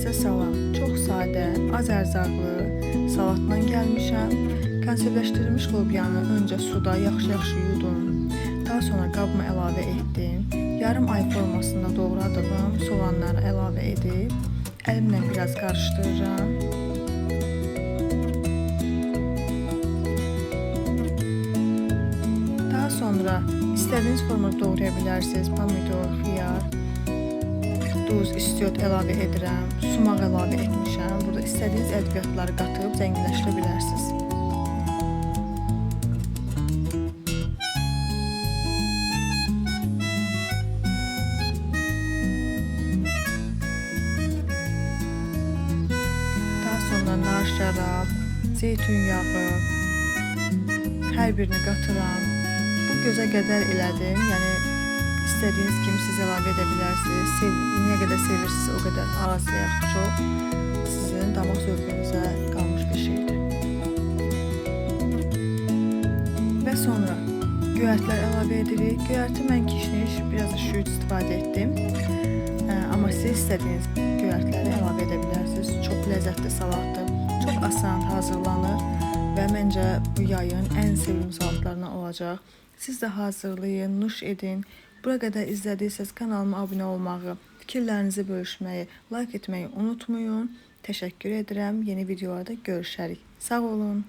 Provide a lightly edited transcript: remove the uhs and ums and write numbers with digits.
Sizə salam. Çox sadə, az ərzaqlı salatla gəlmişəm. Konservləşdirilmiş lobyanı öncə suda yaxşı-yaxşı yudum. Daha sonra qabıma əlavə etdim. Yarım ay formasında doğradığım soğanları əlavə edib əlimlə biraz qarışdırıram. Daha sonra istədiyiniz formada doğraya bilərsiniz. Pomidor, xiyar, duz, istiot əlavə edirəm, sumaq əlavə etmişəm. Burada istədiyiniz ədviyyatları qatıb zənginləşdirə bilərsiniz. Daha sonra nar şərab, zeytun yağı, hər birini qatıram. Bu gözə qədər elədim, yəni İstədiyiniz kimi siz əlavə edə bilərsiniz. Nə qədər sevirsiniz, o qədər az və yaxud çox sizin damaq zövqünüzə qalmış bir şeydir. Və sonra göyərtlər əlavə edirik. Göyərti mən kişniş, biraz da şüyüd istifadə etdim. Amma siz istədiyiniz göyərtləri əlavə edə bilərsiniz. Çox ləzzətli salatdır. Çox asan hazırlanır və məncə bu yayın ən sevimli salatlarından olacaq. Siz də hazırlayın, nuş edin. Bura qədər izlədiyseniz kanalıma abunə olmağı, fikirlərinizi bölüşməyi, like etməyi unutmayın. Təşəkkür edirəm. Yeni videolarda görüşərik. Sağ olun.